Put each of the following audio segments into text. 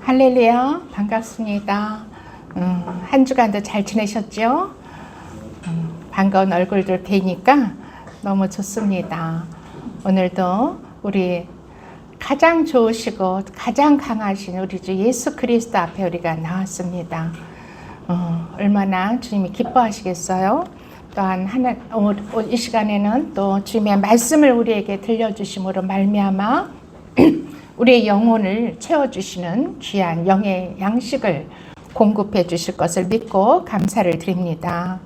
할렐루야, 반갑습니다. 한 주간도 잘 지내셨죠? 반가운 얼굴들 뵈니까 너무 좋습니다. 오늘도 우리 가장 좋으시고 가장 강하신 우리 주 예수 그리스도 앞에 우리가 나왔습니다. 얼마나 주님이 기뻐하시겠어요? 또한 이 시간에는 또 주님의 말씀을 우리에게 들려주심으로 말미암아 우리의 영혼을 채워주시는 귀한 영의 양식을 공급해 주실 것을 믿고 감사를 드립니다.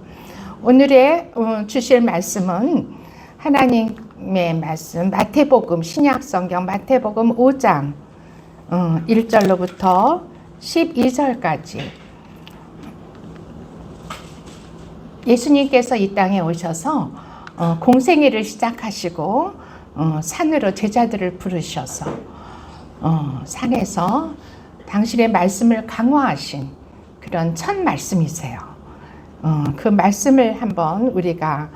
오늘의 주실 말씀은 하나님의 말씀 마태복음 신약성경 마태복음 5장 1절로부터 12절까지 예수님께서 이 땅에 오셔서 공생애를 시작하시고 산으로 제자들을 부르셔서 산에서 당신의 말씀을 강화하신 그런 첫 말씀이세요. 그 말씀을 한번 우리가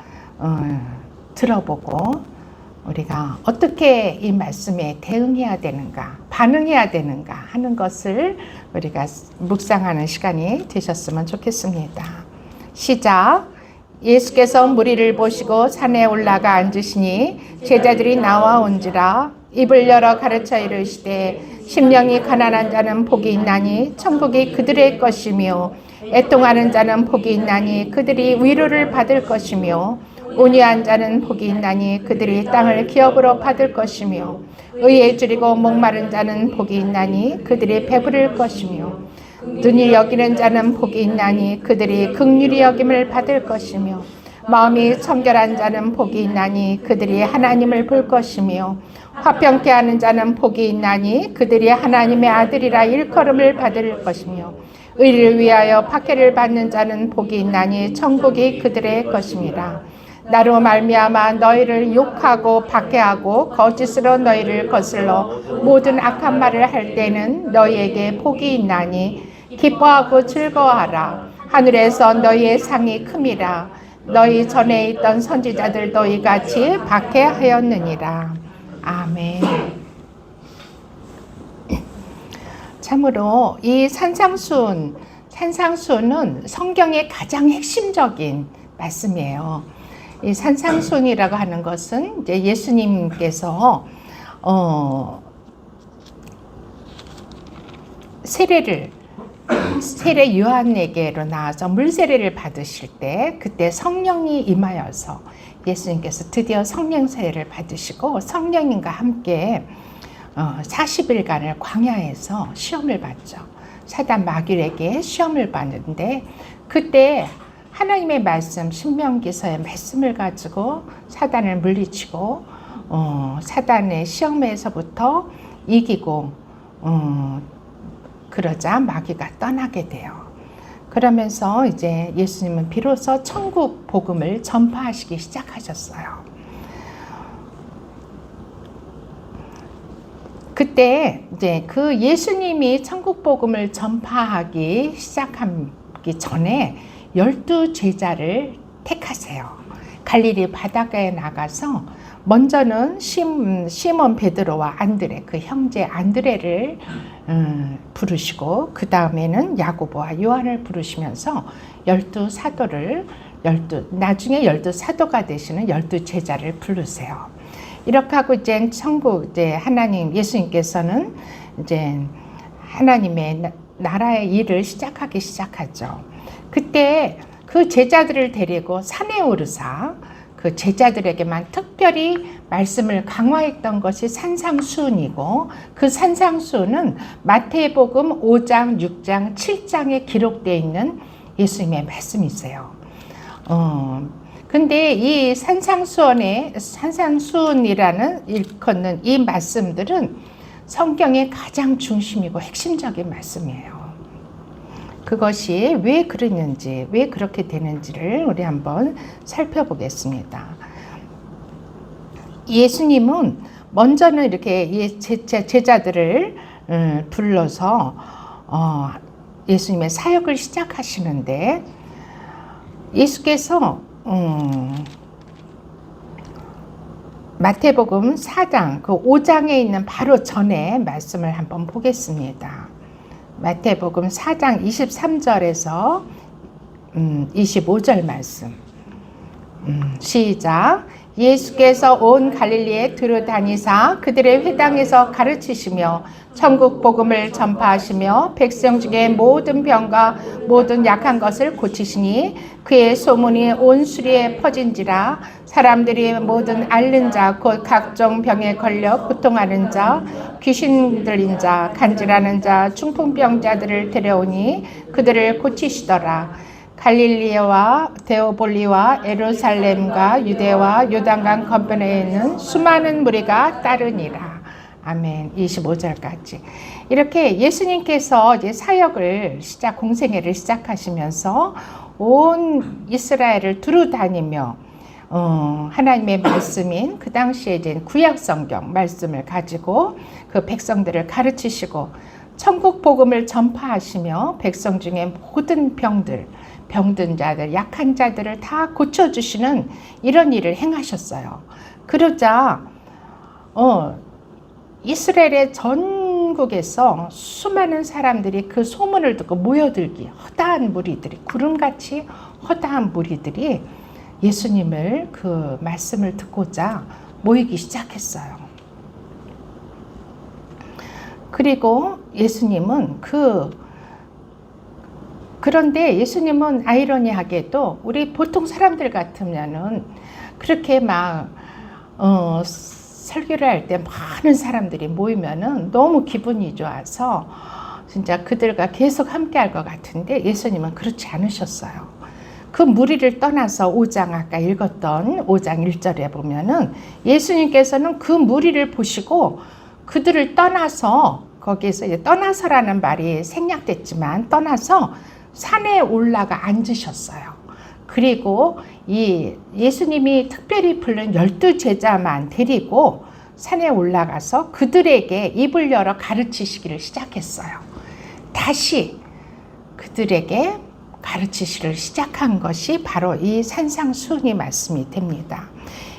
들어보고 우리가 어떻게 이 말씀에 대응해야 되는가, 반응해야 되는가 하는 것을 우리가 묵상하는 시간이 되셨으면 좋겠습니다. 시작. 예수께서 무리를 보시고 산에 올라가 앉으시니 제자들이 나와 온지라 입을 열어 가르쳐 이르시되 심령이 가난한 자는 복이 있나니 천국이 그들의 것이며 애통하는 자는 복이 있나니 그들이 위로를 받을 것이며 온유한 자는 복이 있나니 그들이 땅을 기업으로 받을 것이며 의에 줄이고 목마른 자는 복이 있나니 그들이 배부를 것이며 눈이 여기는 자는 복이 있나니 그들이 긍휼히 여김을 받을 것이며 마음이 청결한 자는 복이 있나니 그들이 하나님을 볼 것이며 화평케 하는 자는 복이 있나니 그들이 하나님의 아들이라 일컬음을 받을 것이며 의를 위하여 박해를 받는 자는 복이 있나니 천국이 그들의 것입니다. 나로 말미암아 너희를 욕하고 박해하고 거짓으로 너희를 거슬러 모든 악한 말을 할 때는 너희에게 복이 있나니 기뻐하고 즐거워하라. 하늘에서 너희의 상이 큼이라. 너희 전에 있던 선지자들도 이같이 박해하였느니라. 아멘. 참으로 이 산상수훈은 성경의 가장 핵심적인 말씀이에요. 이 산상수훈이라고 하는 것은 이제 예수님께서 세례 요한에게로 나와서 물세례를 받으실 때 그때 성령이 임하여서 예수님께서 드디어 성령 세례를 받으시고 성령님과 함께 40일간을 광야에서 시험을 받죠. 사단 마귀에게 시험을 받는데 그때 하나님의 말씀 신명기서의 말씀을 가지고 사단을 물리치고 사단의 시험에서부터 이기고 그러자 마귀가 떠나게 돼요. 그러면서 이제 예수님은 비로소 천국 복음을 전파하시기 시작하셨어요. 그때 이제 그 예수님이 천국 복음을 전파하기 시작하기 전에 12제자를 택하세요. 갈릴리 바닷가에 나가서 먼저는 시몬 베드로와 안드레, 그 형제 안드레를 부르시고 그 다음에는 야고보와 요한을 부르시면서 나중에 12사도가 되시는 12제자를 부르세요. 이렇게 하고 이제 예수님께서는 이제 하나님의 나라의 일을 시작하기 시작하죠. 그때 그 제자들을 데리고 산에 오르사 그 제자들에게만 특별히 말씀을 강화했던 것이 산상수훈이고 그 산상수훈은 마태복음 5장, 6장, 7장에 기록되어 있는 예수님의 말씀이세요. 근데 이 산상수훈이라는 일컫는 이 말씀들은 성경의 가장 중심이고 핵심적인 말씀이에요. 그것이 왜 그랬는지, 왜 그렇게 되는지를 우리 한번 살펴보겠습니다. 예수님은 먼저는 이렇게 제자들을 불러서 예수님의 사역을 시작하시는데 예수께서 마태복음 4장, 그 5장에 있는 바로 전에 말씀을 한번 보겠습니다. 마태복음 4장 23절에서 25절 말씀. 시작. 예수께서 온 갈릴리에 두루 다니사 그들의 회당에서 가르치시며 천국 복음을 전파하시며 백성 중에 모든 병과 모든 약한 것을 고치시니 그의 소문이 온 수리에 퍼진지라. 사람들이 모든 앓는 자 곧 각종 병에 걸려 고통하는 자 귀신 들린 자 간질하는 자 중풍병자들을 데려오니 그들을 고치시더라. 갈릴리와 데오볼리와 예루살렘과 유대와 요단강 건너에 있는 수많은 무리가 따르니라. 아멘. 25절까지. 이렇게 예수님께서 이제 사역을 공생애를 시작하시면서 온 이스라엘을 두루 다니며 하나님의 말씀인 그 당시에 이제 구약 성경 말씀을 가지고 그 백성들을 가르치시고 천국 복음을 전파하시며 백성 중에 모든 병든 자들, 약한 자들을 다 고쳐주시는 이런 일을 행하셨어요. 그러자 이스라엘의 전국에서 수많은 사람들이 그 소문을 듣고 모여들기, 허다한 무리들이, 구름같이 허다한 무리들이 예수님을 그 말씀을 듣고자 모이기 시작했어요. 그리고 예수님은 그런데 예수님은 아이러니하게도 우리 보통 사람들 같으면은 그렇게 막 설교를 할 때 많은 사람들이 모이면은 너무 기분이 좋아서 진짜 그들과 계속 함께 할 것 같은데 예수님은 그렇지 않으셨어요. 그 무리를 떠나서 5장 아까 읽었던 5장 1절에 보면은 예수님께서는 그 무리를 보시고 그들을 떠나서 거기에서 이제 떠나서라는 말이 생략됐지만 떠나서 산에 올라가 앉으셨어요. 그리고 이 예수님이 특별히 부른 12제자만 데리고 산에 올라가서 그들에게 입을 열어 가르치시기를 시작했어요. 다시 그들에게 가르치시기를 시작한 것이 바로 이 산상수훈의 말씀이 됩니다.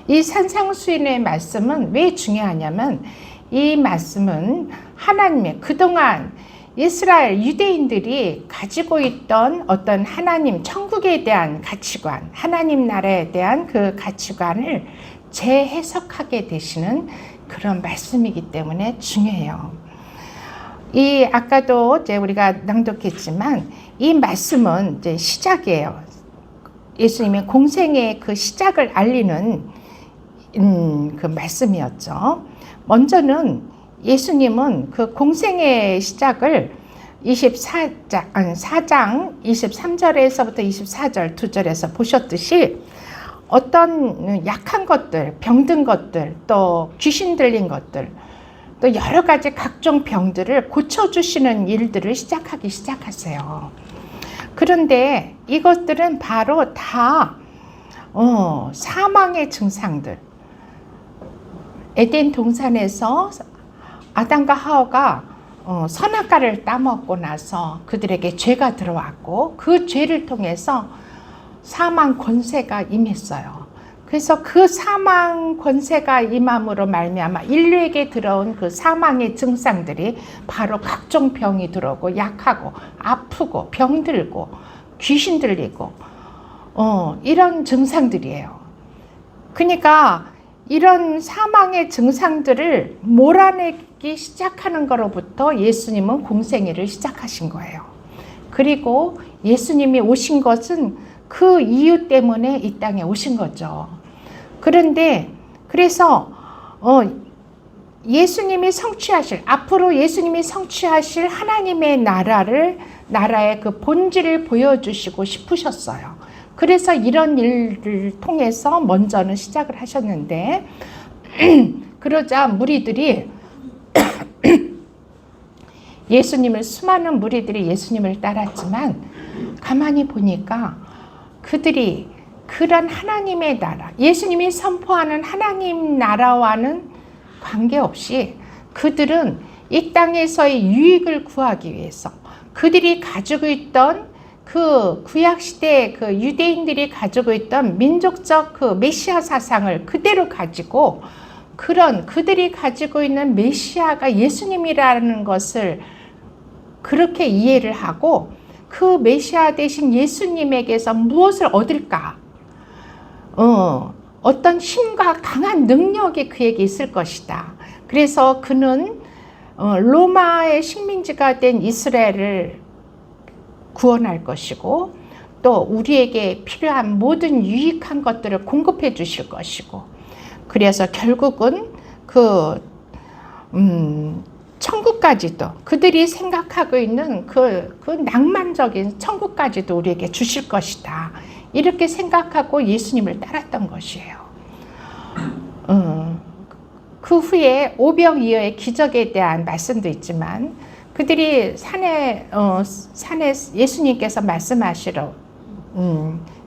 이 산상수훈의 말씀은 왜 중요하냐면 이 말씀은 하나님의 그동안 이스라엘 유대인들이 가지고 있던 어떤 하나님 천국에 대한 가치관, 하나님 나라에 대한 그 가치관을 재해석하게 되시는 그런 말씀이기 때문에 중요해요. 이 아까도 이제 우리가 낭독했지만 이 말씀은 이제 시작이에요. 예수님의 공생의 그 시작을 알리는 그 말씀이었죠. 먼저는 예수님은 그 공생의 시작을 4장 23절에서부터 24절 2절에서 보셨듯이 어떤 약한 것들, 병든 것들, 또 귀신 들린 것들, 또 여러 가지 각종 병들을 고쳐주시는 일들을 시작하세요. 그런데 이것들은 바로 다 사망의 증상들. 에덴 동산에서 아담과 하와가 선악과를 따먹고 나서 그들에게 죄가 들어왔고 그 죄를 통해서 사망 권세가 임했어요. 그래서 그 사망 권세가 임함으로 말미암아 인류에게 들어온 그 사망의 증상들이 바로 각종 병이 들어오고 약하고 아프고 병들고 귀신 들리고 이런 증상들이에요. 그러니까 이런 사망의 증상들을 몰아내기 시작하는 것로부터 예수님은 공생애를 시작하신 거예요. 그리고 예수님이 오신 것은 그 이유 때문에 이 땅에 오신 거죠. 그래서 앞으로 예수님이 성취하실 하나님의 나라의 그 본질을 보여주시고 싶으셨어요. 그래서 이런 일을 통해서 먼저는 시작을 하셨는데 그러자 무리들이 수많은 무리들이 예수님을 따랐지만 가만히 보니까 그들이 그런 하나님의 나라, 예수님이 선포하는 하나님 나라와는 관계없이 그들은 이 땅에서의 유익을 구하기 위해서 그들이 가지고 있던 그 구약시대의 그 유대인들이 가지고 있던 민족적 그 메시아 사상을 그대로 가지고 그들이 가지고 있는 메시아가 예수님이라는 것을 그렇게 이해를 하고 그 메시아 되신 예수님에게서 무엇을 얻을까? 어떤 힘과 강한 능력이 그에게 있을 것이다. 그래서 그는 로마의 식민지가 된 이스라엘을 구원할 것이고 또 우리에게 필요한 모든 유익한 것들을 공급해 주실 것이고 그래서 결국은 천국까지도 그들이 생각하고 있는 그 낭만적인 천국까지도 우리에게 주실 것이다. 이렇게 생각하고 예수님을 따랐던 것이에요. 그 후에 오병이어의 기적에 대한 말씀도 있지만 그들이 산에 예수님께서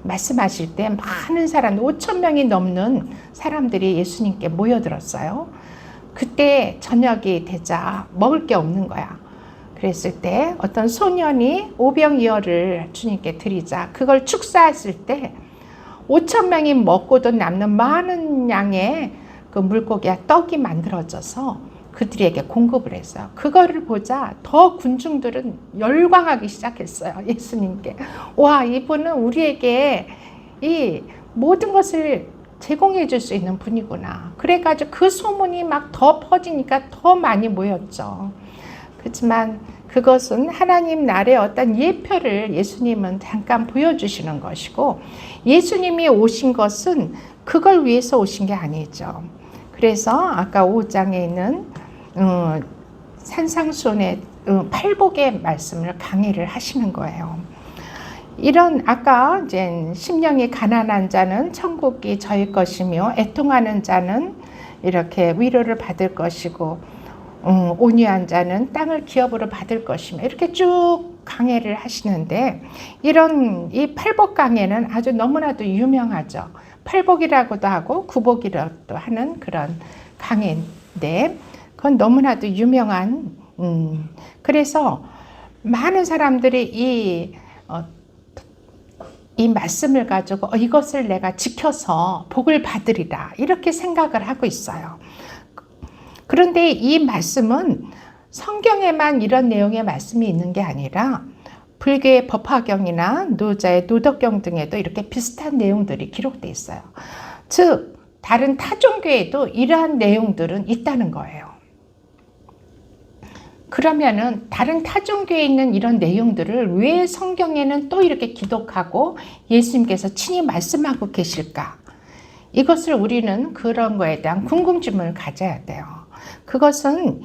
말씀하실 때 많은 사람 5,000명이 넘는 사람들이 예수님께 모여들었어요. 그때 저녁이 되자 먹을 게 없는 거야. 그랬을 때 어떤 소년이 오병이어를 주님께 드리자 그걸 축사했을 때 5,000명이 먹고도 남는 많은 양의 그 물고기와 떡이 만들어져서 그들에게 공급을 했어요. 그거를 보자 더 군중들은 열광하기 시작했어요. 예수님께. 와, 이분은 우리에게 이 모든 것을 제공해 줄 수 있는 분이구나. 그래가지고 그 소문이 막 더 퍼지니까 더 많이 모였죠. 그렇지만 그것은 하나님 나라의 어떤 예표를 예수님은 잠깐 보여주시는 것이고 예수님이 오신 것은 그걸 위해서 오신 게 아니죠. 그래서 아까 5장에 있는 산상수훈의 팔복의 말씀을 강의를 하시는 거예요. 이런 아까 이제 심령이 가난한 자는 천국이 저희 것이며 애통하는 자는 이렇게 위로를 받을 것이고 온유한 자는 땅을 기업으로 받을 것이며 이렇게 쭉 강해를 하시는데 이런 이 팔복 강해는 아주 너무나도 유명하죠. 팔복이라고도 하고 구복이라고도 하는 그런 강해인데 그건 너무나도 유명한 그래서 많은 사람들이 이 말씀을 가지고 이것을 내가 지켜서 복을 받으리라 이렇게 생각을 하고 있어요. 그런데 이 말씀은 성경에만 이런 내용의 말씀이 있는 게 아니라 불교의 법화경이나 노자의 도덕경 등에도 이렇게 비슷한 내용들이 기록되어 있어요. 즉 다른 타종교에도 이러한 내용들은 있다는 거예요. 그러면은 다른 타종교에 있는 이런 내용들을 왜 성경에는 또 이렇게 기록하고 예수님께서 친히 말씀하고 계실까? 이것을 우리는 그런 거에 대한 궁금증을 가져야 돼요. 그것은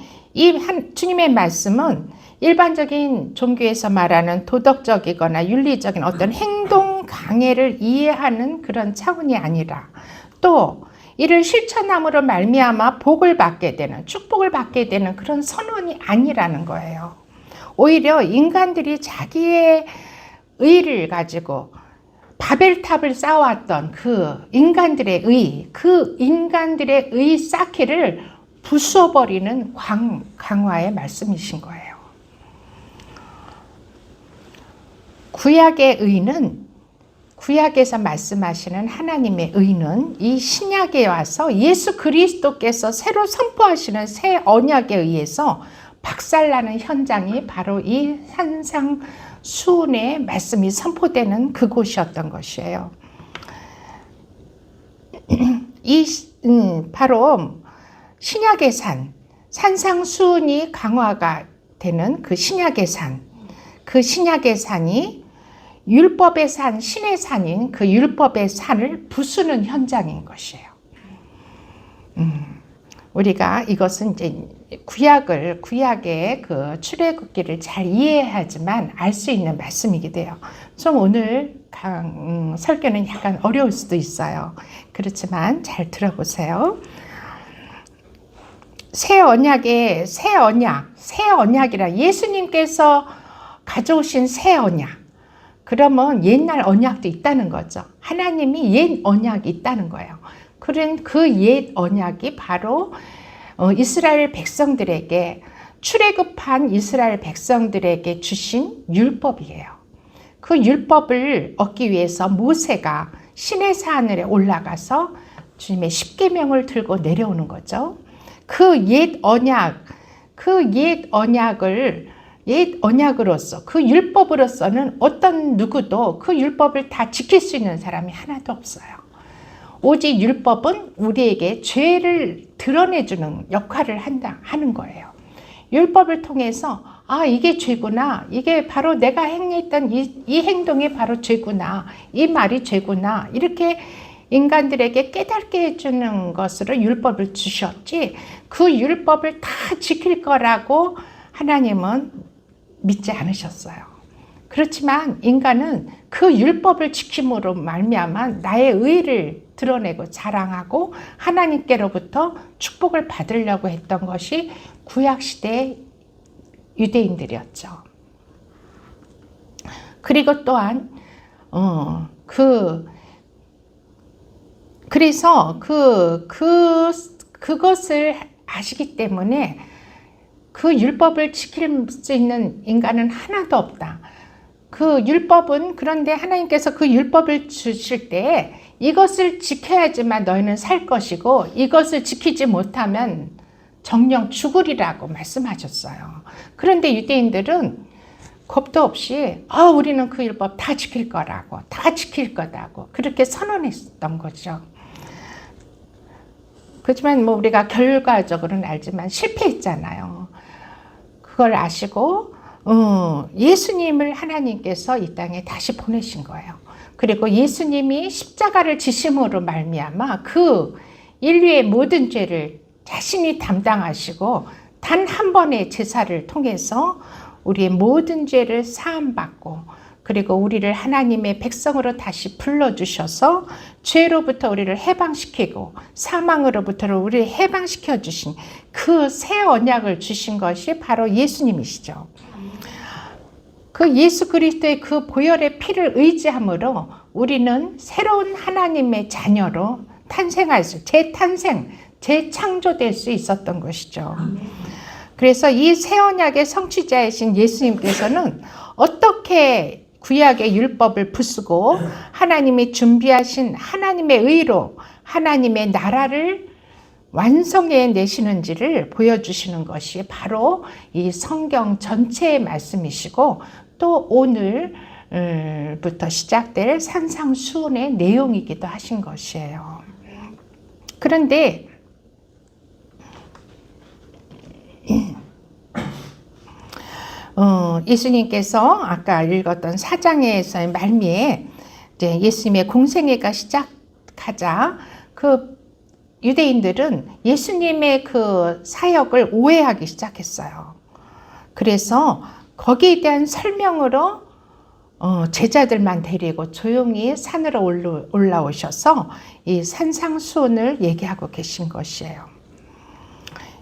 주님의 말씀은 일반적인 종교에서 말하는 도덕적이거나 윤리적인 어떤 행동 강해를 이해하는 그런 차원이 아니라 또 이를 실천함으로 말미암아 복을 받게 되는 축복을 받게 되는 그런 선언이 아니라는 거예요. 오히려 인간들이 자기의 의를 가지고 바벨탑을 쌓아왔던 그 인간들의 의 쌓기를 부숴버리는 강화의 말씀이신 거예요. 구약의 의는 구약에서 말씀하시는 하나님의 의는 이 신약에 와서 예수 그리스도께서 새로 선포하시는 새 언약에 의해서 박살나는 현장이 바로 이 산상수훈의 말씀이 선포되는 그곳이었던 것이에요. 바로 신약의 산상수훈이 강화가 되는 그 신약의 산이 율법의 산, 신의 산인 그 율법의 산을 부수는 현장인 것이에요. 우리가 이것은 이제 구약의 그 출애굽기를 잘 이해하지만 알 수 있는 말씀이기도 해요. 좀 오늘 설교는 약간 어려울 수도 있어요. 그렇지만 잘 들어보세요. 새 언약이라 예수님께서 가져오신 새 언약. 그러면 옛날 언약도 있다는 거죠. 하나님이 옛 언약이 있다는 거예요. 그런 그 옛 언약이 바로 이스라엘 백성들에게 출애굽한 이스라엘 백성들에게 주신 율법이에요. 그 율법을 얻기 위해서 모세가 시내 산에 올라가서 주님의 십계명을 들고 내려오는 거죠. 그 옛 언약을 옛 언약으로서 그 율법으로서는 어떤 누구도 그 율법을 다 지킬 수 있는 사람이 하나도 없어요. 오직 율법은 우리에게 죄를 드러내주는 역할을 하는 거예요. 율법을 통해서 이게 죄구나, 이게 바로 내가 행했던 이 행동이 바로 죄구나, 이 말이 죄구나, 이렇게 인간들에게 깨닫게 해주는 것으로 율법을 주셨지, 그 율법을 다 지킬 거라고 하나님은 믿지 않으셨어요. 그렇지만 인간은 그 율법을 지킴으로 말미암아 나의 의를 드러내고 자랑하고 하나님께로부터 축복을 받으려고 했던 것이 구약시대의 유대인들이었죠. 그리고 또한 그래서 그것을 아시기 때문에 그 율법을 지킬 수 있는 인간은 하나도 없다. 그 율법은, 그런데 하나님께서 그 율법을 주실 때 이것을 지켜야지만 너희는 살 것이고 이것을 지키지 못하면 정령 죽으리라고 말씀하셨어요. 그런데 유대인들은 겁도 없이 우리는 그 율법 다 지킬 거라고, 다 지킬 거다고 그렇게 선언했던 거죠. 그렇지만 우리가 결과적으로는 알지만 실패했잖아요. 그걸 아시고 예수님을 하나님께서 이 땅에 다시 보내신 거예요. 그리고 예수님이 십자가를 지심으로 말미암아 그 인류의 모든 죄를 자신이 담당하시고 단 한 번의 제사를 통해서 우리의 모든 죄를 사함받고, 그리고 우리를 하나님의 백성으로 다시 불러주셔서 죄로부터 우리를 해방시키고 사망으로부터 우리를 해방시켜 주신 그 새 언약을 주신 것이 바로 예수님이시죠. 그 예수 그리스도의 그 보혈의 피를 의지함으로 우리는 새로운 하나님의 자녀로 탄생할 수, 재탄생, 재창조될 수 있었던 것이죠. 그래서 이 새 언약의 성취자이신 예수님께서는 어떻게 구약의 율법을 부수고 하나님이 준비하신 하나님의 의로 하나님의 나라를 완성해 내시는지를 보여주시는 것이 바로 이 성경 전체의 말씀이시고, 또 오늘부터 시작될 산상수훈의 내용이기도 하신 것이에요. 그런데 예수님께서 아까 읽었던 4장에서의 말미에 이제 예수님의 공생애가 시작하자 그 유대인들은 예수님의 그 사역을 오해하기 시작했어요. 그래서 거기에 대한 설명으로 제자들만 데리고 조용히 산으로 올라오셔서 이 산상수훈을 얘기하고 계신 것이에요.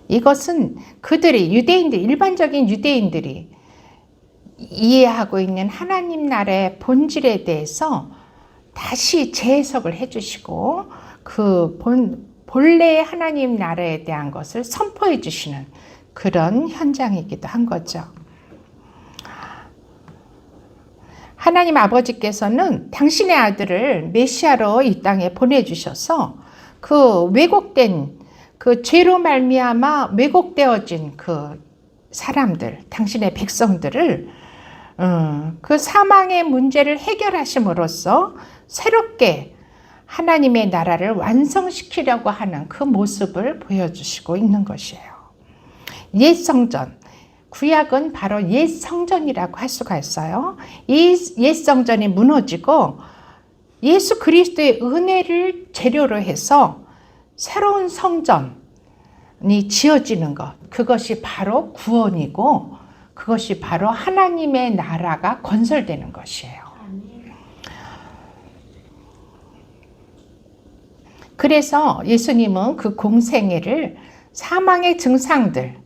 이것은 그들이 일반적인 유대인들이 이해하고 있는 하나님 나라의 본질에 대해서 다시 재해석을 해주시고 그 본래의 하나님 나라에 대한 것을 선포해 주시는 그런 현장이기도 한 거죠. 하나님 아버지께서는 당신의 아들을 메시아로 이 땅에 보내주셔서 그 왜곡된 그 죄로 말미암아 왜곡되어진 그 사람들, 당신의 백성들을 그 사망의 문제를 해결하심으로써 새롭게 하나님의 나라를 완성시키려고 하는 그 모습을 보여주시고 있는 것이에요. 옛 성전, 구약은 바로 옛 성전이라고 할 수가 있어요. 이 옛 성전이 무너지고 예수 그리스도의 은혜를 재료로 해서 새로운 성전이 지어지는 것, 그것이 바로 구원이고 그것이 바로 하나님의 나라가 건설되는 것이에요. 그래서 예수님은 그 공생애를 사망의 증상들,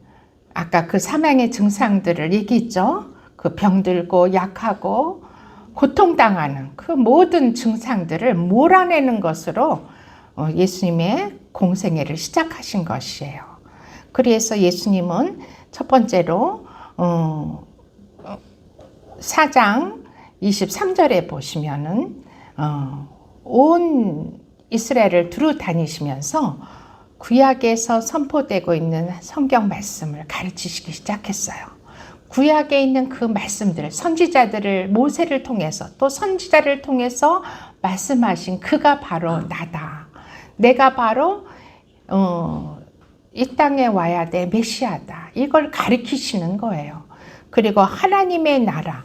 아까 그 사망의 증상들을 얘기했죠. 그 병들고 약하고 고통당하는 그 모든 증상들을 몰아내는 것으로 예수님의 공생애를 시작하신 것이에요. 그래서 예수님은 첫 번째로 4장 23절에 보시면은 온 이스라엘을 두루 다니시면서 구약에서 선포되고 있는 성경 말씀을 가르치시기 시작했어요. 구약에 있는 그 말씀들, 선지자들을 모세를 통해서 또 선지자를 통해서 말씀하신 그가 바로 나다. 내가 바로 이 땅에 와야 될 메시아다. 이걸 가리키시는 거예요. 그리고 하나님의 나라,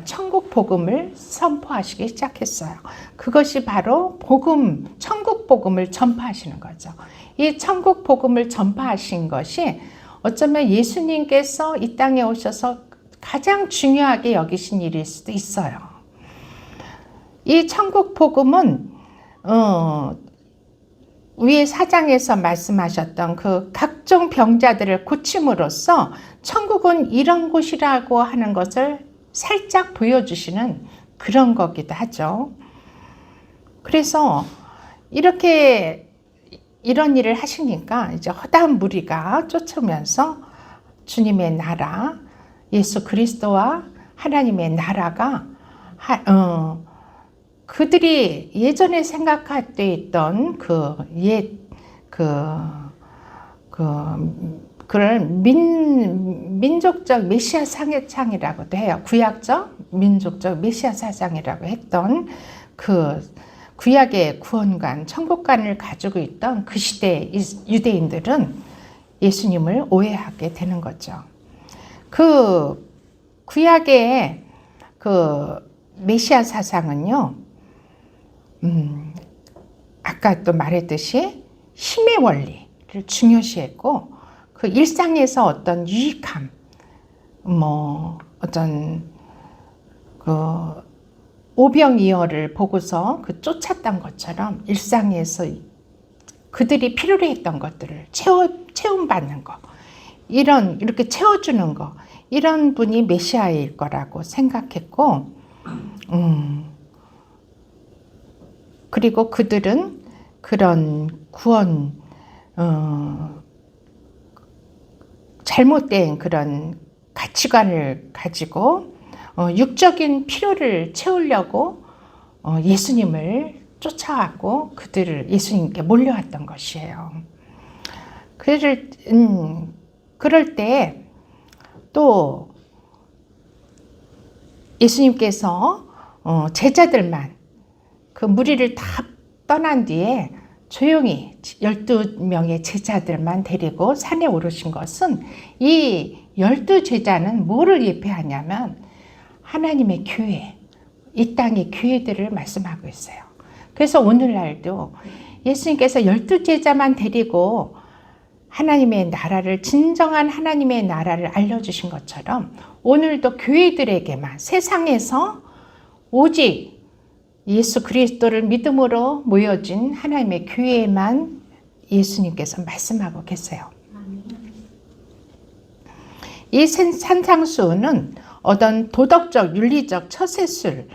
천국 복음을 선포하시기 시작했어요. 그것이 바로 복음, 천국 복음을 전파하시는 거죠. 이 천국 복음을 전파하신 것이 어쩌면 예수님께서 이 땅에 오셔서 가장 중요하게 여기신 일일 수도 있어요. 이 천국 복음은 위에 4장에서 말씀하셨던 그 각종 병자들을 고침으로써 천국은 이런 곳이라고 하는 것을 살짝 보여주시는 그런 거기도 하죠. 그래서 이런 일을 하시니까 이제 허다한 무리가 쫓으면서 주님의 나라, 예수 그리스도와 하나님의 나라가 그들이 예전에 생각할 때 있던 그런 민족적 메시아 사상이라고도 해요. 구약적 민족적 메시아 사상이라고 했던 그 구약의 구원관, 천국관을 가지고 있던 그 시대 유대인들은 예수님을 오해하게 되는 거죠. 그 구약의 그 메시아 사상은요, 아까 또 말했듯이 힘의 원리를 중요시했고, 그 일상에서 어떤 유익함, 어떤 그 오병이어를 보고서 그 쫓았던 것처럼 일상에서 그들이 필요로 했던 것들을 체험받는 거, 이렇게 채워주는 거, 이런 분이 메시아일 거라고 생각했고, 그리고 그들은 그런 구원, 잘못된 그런 가치관을 가지고 육적인 필요를 채우려고 예수님을 쫓아왔고 그들을 예수님께 몰려왔던 것이에요. 그럴 때 또 예수님께서 제자들만 그 무리를 다 떠난 뒤에 조용히 12명의 제자들만 데리고 산에 오르신 것은 이 12제자는 뭐를 예표하냐면 하나님의 교회, 이 땅의 교회들을 말씀하고 있어요. 그래서 오늘날도 예수님께서 12제자만 데리고 하나님의 나라를, 진정한 하나님의 나라를 알려주신 것처럼 오늘도 교회들에게만, 세상에서 오직 예수 그리스도를 믿음으로 모여진 하나님의 교회에만 예수님께서 말씀하고 계세요. 이 산상수훈은 어떤 도덕적, 윤리적 처세술을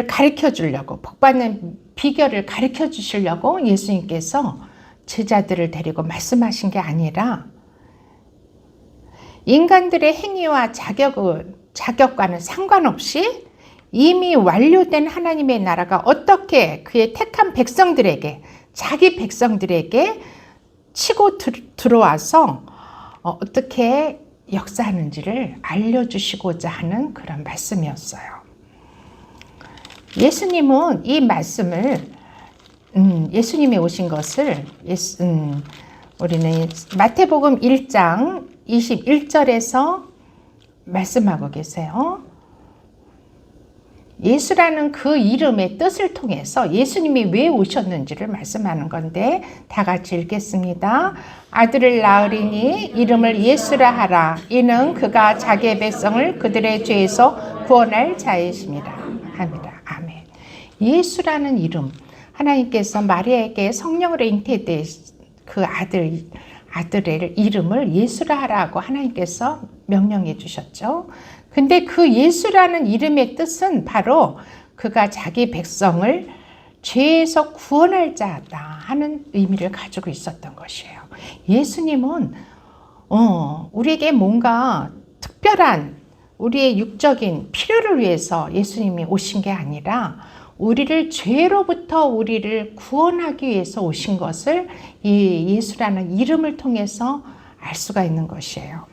가르쳐 주려고, 복받는 비결을 가르쳐 주시려고 예수님께서 제자들을 데리고 말씀하신 게 아니라 인간들의 행위와 자격과는 상관없이 이미 완료된 하나님의 나라가 어떻게 그의 택한 백성들에게, 자기 백성들에게 치고 들어와서 어떻게 역사하는지를 알려주시고자 하는 그런 말씀이었어요. 예수님은 이 말씀을 예수님이 오신 것을 우리는 마태복음 1장 21절에서 말씀하고 계세요. 예수라는 그 이름의 뜻을 통해서 예수님이 왜 오셨는지를 말씀하는 건데 다 같이 읽겠습니다. 아들을 낳으리니 이름을 예수라 하라. 이는 그가 자기의 백성을 그들의 죄에서 구원할 자이심이라 합니다. 아멘. 예수라는 이름, 하나님께서 마리아에게 성령으로 잉태된 그 아들의 이름을 예수라 하라고 하나님께서 명령해 주셨죠. 근데 그 예수라는 이름의 뜻은 바로 그가 자기 백성을 죄에서 구원할 자다 하는 의미를 가지고 있었던 것이에요. 예수님은 우리에게 뭔가 특별한 우리의 육적인 필요를 위해서 예수님이 오신 게 아니라 우리를 죄로부터 우리를 구원하기 위해서 오신 것을 이 예수라는 이름을 통해서 알 수가 있는 것이에요.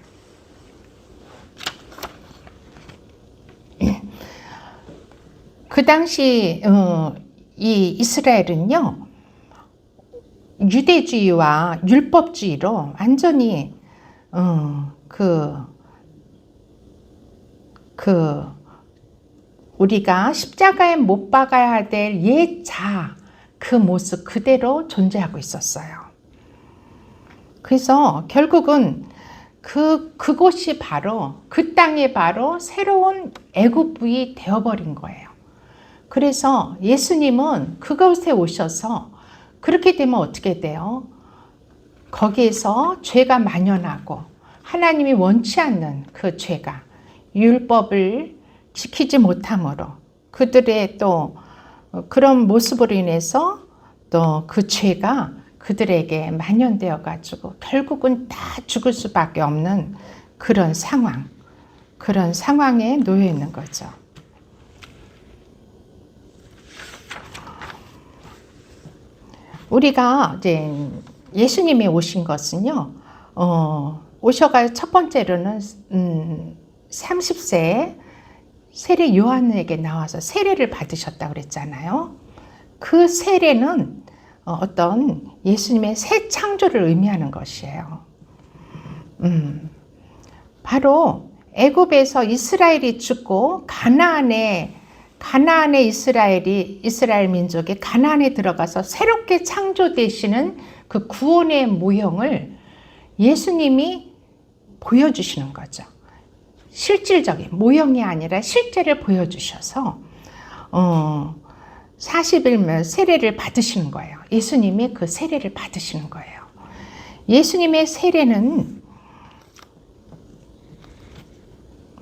그 당시 이 이스라엘은요, 유대주의와 율법주의로 완전히 우리가 십자가에 못 박아야 될 옛 자, 그 모습 그대로 존재하고 있었어요. 그래서 결국은 그곳이 바로, 그 땅이 바로 새로운 애굽이 되어버린 거예요. 그래서 예수님은 그곳에 오셔서, 그렇게 되면 어떻게 돼요? 거기에서 죄가 만연하고 하나님이 원치 않는 그 죄가, 율법을 지키지 못함으로 그들의 또 그런 모습으로 인해서 또 그 죄가 그들에게 만연되어 가지고 결국은 다 죽을 수밖에 없는 그런 상황에 놓여 있는 거죠. 우리가 이제 예수님이 오신 것은요, 오셔가 첫 번째로는 30세에 세례 요한에게 나와서 세례를 받으셨다고 그랬잖아요. 그 세례는 어떤 예수님의 새 창조를 의미하는 것이에요. 바로 애굽에서 이스라엘이 죽고 가나안에 이스라엘 민족이 가나안에 들어가서 새롭게 창조되시는 그 구원의 모형을 예수님이 보여주시는 거죠. 실질적인 모형이 아니라 실제를 보여주셔서 40일 세례를 받으시는 거예요. 예수님이 그 세례를 받으시는 거예요. 예수님의 세례는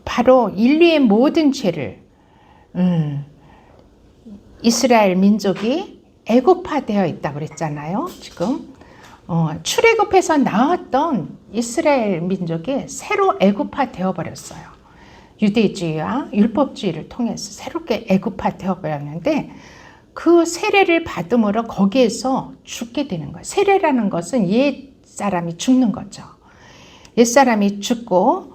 바로 인류의 모든 죄를, 이스라엘 민족이 애굽화되어 있다고 그랬잖아요. 지금 출애굽해서 나왔던 이스라엘 민족이 새로 애굽화되어 버렸어요. 유대주의와 율법주의를 통해서 새롭게 애굽화되어 버렸는데, 그 세례를 받음으로 거기에서 죽게 되는 거예요. 세례라는 것은 옛 사람이 죽는 거죠. 옛 사람이 죽고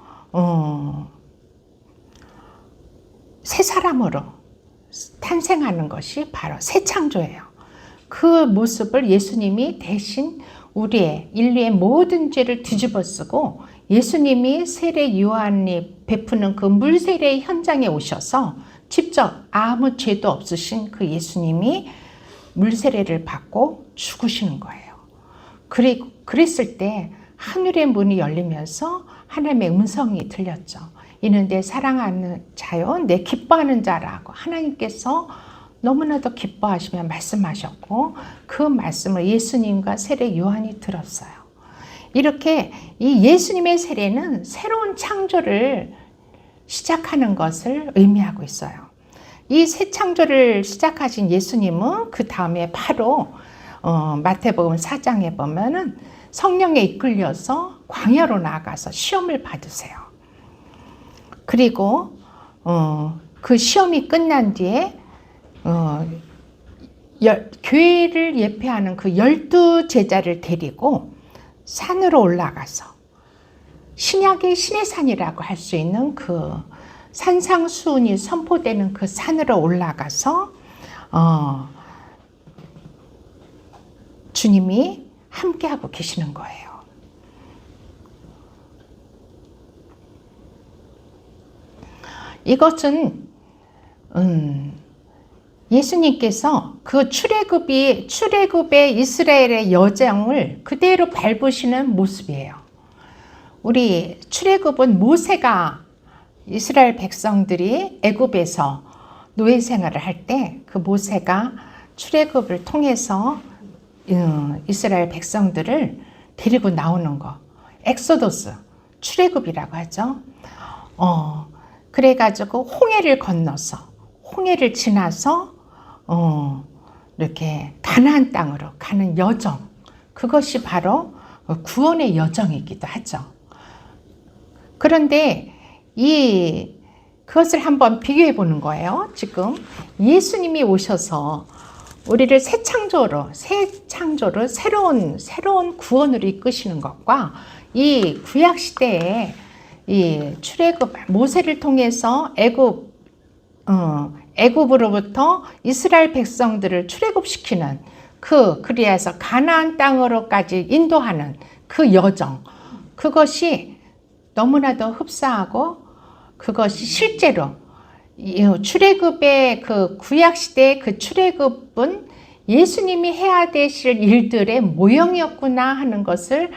새 사람으로 탄생하는 것이 바로 새 창조예요. 그 모습을 예수님이 대신 우리의 인류의 모든 죄를 뒤집어 쓰고, 예수님이 세례 요한이 베푸는 그 물세례의 현장에 오셔서 직접 아무 죄도 없으신 그 예수님이 물세례를 받고 죽으시는 거예요. 그랬을 때 하늘의 문이 열리면서 하나님의 음성이 들렸죠. 이는 내 사랑하는 자요, 내 기뻐하는 자라고 하나님께서 너무나도 기뻐하시며 말씀하셨고, 그 말씀을 예수님과 세례 요한이 들었어요. 이렇게 이 예수님의 세례는 새로운 창조를 시작하는 것을 의미하고 있어요. 이 새 창조를 시작하신 예수님은 그 다음에 바로 마태복음 4장에 보면은 성령에 이끌려서 광야로 나아가서 시험을 받으세요. 그리고 그 시험이 끝난 뒤에 교회를 예표하는 그 12제자를 데리고 산으로 올라가서 신약의 신의 산이라고 할 수 있는 그 산상수훈이 선포되는 그 산으로 올라가서 주님이 함께하고 계시는 거예요. 이것은 예수님께서 그 출애굽의 이스라엘의 여정을 그대로 밟으시는 모습이에요. 우리 출애굽은 모세가 이스라엘 백성들이 애굽에서 노예 생활을 할 때 그 모세가 출애굽을 통해서 이스라엘 백성들을 데리고 나오는 거, 엑소도스, 출애굽이라고 하죠. 그래가지고 홍해를 건너서 홍해를 지나서 이렇게 가나안 땅으로 가는 여정, 그것이 바로 구원의 여정이기도 하죠. 그런데 그것을 한번 비교해 보는 거예요. 지금 예수님이 오셔서 우리를 새 창조로 새로운 구원으로 이끄시는 것과 이 구약 시대에 이 출애굽 모세를 통해서 애굽으로부터 이스라엘 백성들을 출애굽시키는 그리해서 가나안 땅으로까지 인도하는 그 여정, 그것이 너무나도 흡사하고 그것이 실제로 출애굽의 그 구약 시대의 그 출애굽은 예수님이 해야 되실 일들의 모형이었구나 하는 것을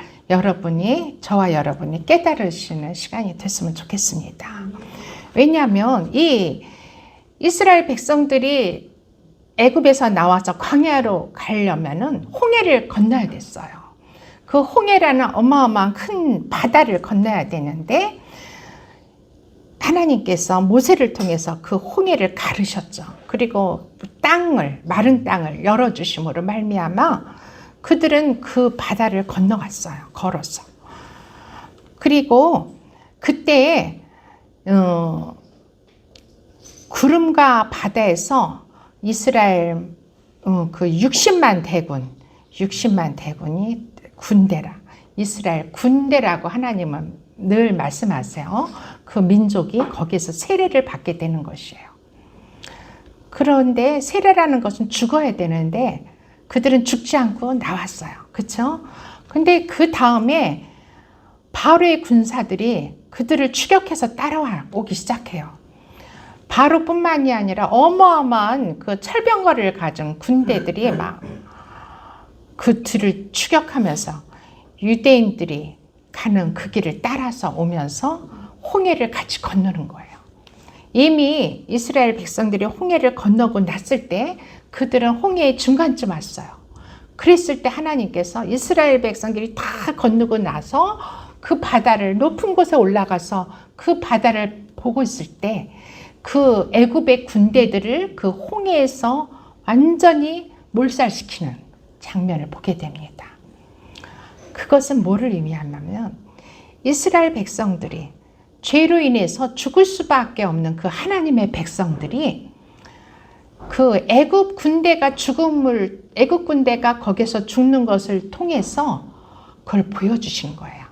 저와 여러분이 깨달으시는 시간이 됐으면 좋겠습니다. 왜냐하면 이 이스라엘 백성들이 애굽에서 나와서 광야로 가려면은 홍해를 건너야 됐어요. 그 홍해라는 어마어마한 큰 바다를 건너야 되는데 하나님께서 모세를 통해서 그 홍해를 가르셨죠. 그리고 마른 땅을 열어주심으로 말미암아 그들은 그 바다를 건너갔어요. 걸어서. 그리고 그때 구름과 바다에서 이스라엘 그 60만 대군이 군대라. 이스라엘 군대라고 하나님은 늘 말씀하세요. 그 민족이 거기서 세례를 받게 되는 것이에요. 그런데 세례라는 것은 죽어야 되는데 그들은 죽지 않고 나왔어요. 그렇죠? 근데 그 다음에 바로의 군사들이 그들을 추격해서 따라오기 시작해요. 바로뿐만이 아니라 어마어마한 그 철병거를 가진 군대들이 막 그들을 추격하면서 유대인들이 가는 그 길을 따라서 오면서 홍해를 같이 건너는 거예요. 이미 이스라엘 백성들이 홍해를 건너고 났을 때 그들은 홍해의 중간쯤 왔어요. 그랬을 때 하나님께서 이스라엘 백성들이 다 건너고 나서 그 바다를 높은 곳에 올라가서 그 바다를 보고 있을 때 그 애굽의 군대들을 그 홍해에서 완전히 몰살시키는 장면을 보게 됩니다. 그것은 뭐를 의미하냐면 이스라엘 백성들이 죄로 인해서 죽을 수밖에 없는 그 하나님의 백성들이 그 애굽 군대가 거기서 죽는 것을 통해서 그걸 보여주신 거예요.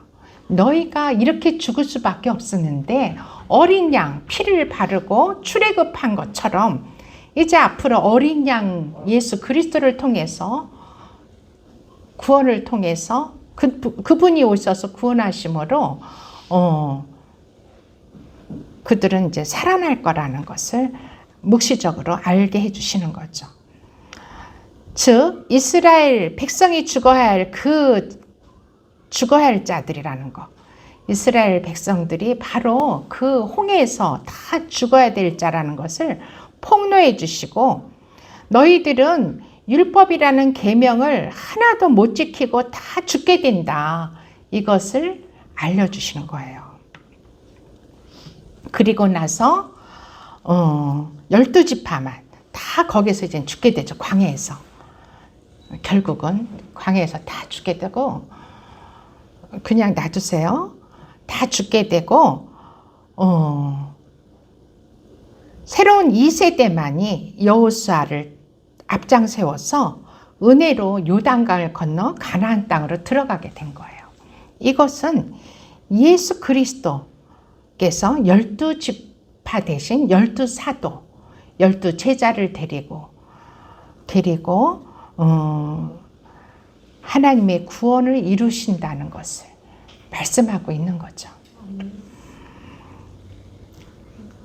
너희가 이렇게 죽을 수밖에 없었는데 어린 양 피를 바르고 출애굽한 것처럼 이제 앞으로 어린 양 예수 그리스도를 통해서 구원을 통해서 그분이 오셔서 구원하심으로 그들은 이제 살아날 거라는 것을 묵시적으로 알게 해주시는 거죠. 즉 이스라엘 백성이 죽어야 할 자들이라는 거. 이스라엘 백성들이 바로 그 홍해에서 다 죽어야 될 자라는 것을 폭로해 주시고 너희들은 율법이라는 계명을 하나도 못 지키고 다 죽게 된다. 이것을 알려주시는 거예요. 그리고 나서 12지파만 다 거기서 이제 죽게 되죠. 광야에서. 결국은 광야에서 다 죽게 되고 그냥 놔두세요. 다 죽게 되고 새로운 2세대만이 여호수아를 앞장 세워서 은혜로 요단강을 건너 가나안 땅으로 들어가게 된 거예요. 이것은 예수 그리스도께서 12지파 대신 12사도, 12제자를 데리고 하나님의 구원을 이루신다는 것을 말씀하고 있는 거죠.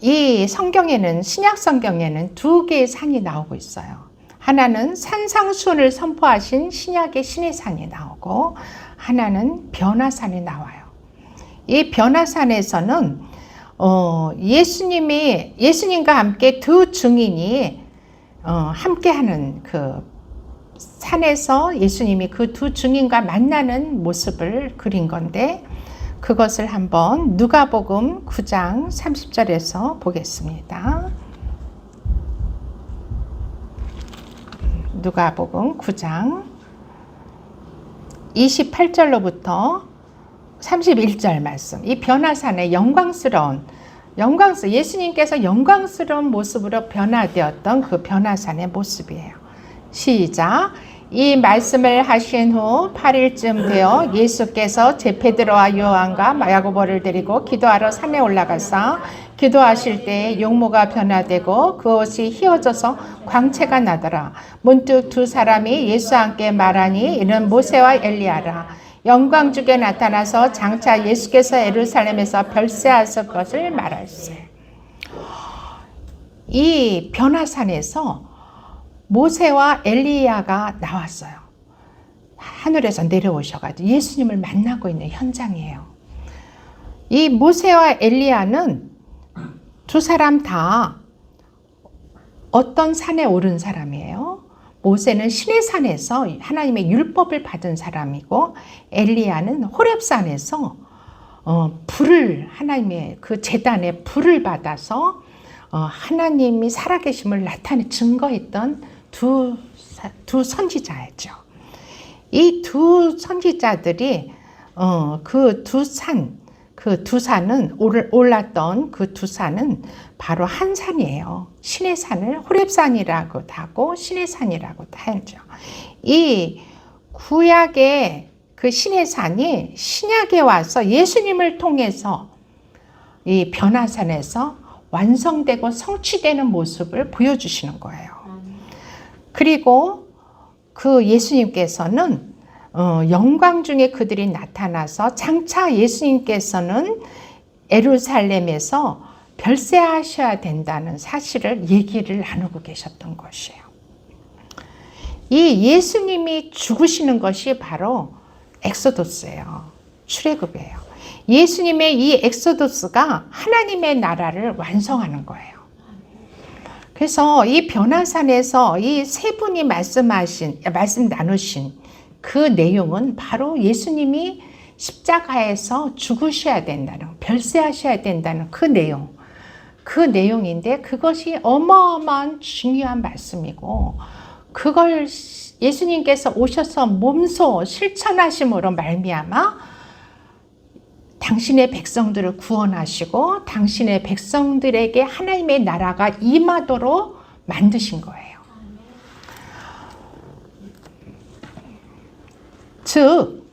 이 성경에는, 신약 성경에는 두 개의 산이 나오고 있어요. 하나는 산상수훈을 선포하신 신약의 신의 산이 나오고 하나는 변화산이 나와요. 이 변화산에서는 예수님과 함께 두 증인이 함께하는 그 산에서 예수님이 그 두 증인과 만나는 모습을 그린 건데 그것을 한번 누가복음 9장 30절에서 보겠습니다. 누가복음 9장 28절로부터 31절 말씀. 이 변화산의 예수님께서 영광스러운 모습으로 변화되었던 그 변화산의 모습이에요. 시작. 이 말씀을 하신 후 8일쯤 되어 예수께서 제베드로와 요한과 야고보를 데리고 기도하러 산에 올라가서 기도하실 때 용모가 변화되고 그 옷이 휘어져서 광채가 나더라. 문득 두 사람이 예수와 함께 말하니 이는 모세와 엘리야라. 영광 중에 나타나서 장차 예수께서 예루살렘에서 별세하실 것을 말할세. 이 변화산에서 모세와 엘리야가 나왔어요. 하늘에서 내려오셔가지고 예수님을 만나고 있는 현장이에요. 이 모세와 엘리야는 두 사람 다 어떤 산에 오른 사람이에요? 모세는 시내산에서 하나님의 율법을 받은 사람이고 엘리야는 호렙산에서 불을 하나님의 그 제단에 불을 받아서 하나님이 살아계심을 나타내 증거했던 두 선지자였죠. 이 두 선지자들이 그 두 산은 올랐던 그 두 산은 바로 한 산이에요. 시내산을 호렙산이라고도 하고 시내산이라고도 하죠. 이 구약의 그 시내산이 신약에 와서 예수님을 통해서 이 변화산에서 완성되고 성취되는 모습을 보여주시는 거예요. 그리고 그 예수님께서는 영광 중에 그들이 나타나서 장차 예수님께서는 예루살렘에서 별세하셔야 된다는 사실을 얘기를 나누고 계셨던 것이에요. 이 예수님이 죽으시는 것이 바로 엑소도스예요. 출애굽이에요. 예수님의 이 엑소도스가 하나님의 나라를 완성하는 거예요. 그래서 이 변화산에서 이 세 분이 말씀 나누신 그 내용은 바로 예수님이 십자가에서 죽으셔야 된다는, 별세하셔야 된다는 그 내용인데 그것이 어마어마한 중요한 말씀이고 그걸 예수님께서 오셔서 몸소 실천하심으로 말미암아 당신의 백성들을 구원하시고 당신의 백성들에게 하나님의 나라가 임하도록 만드신 거예요. 즉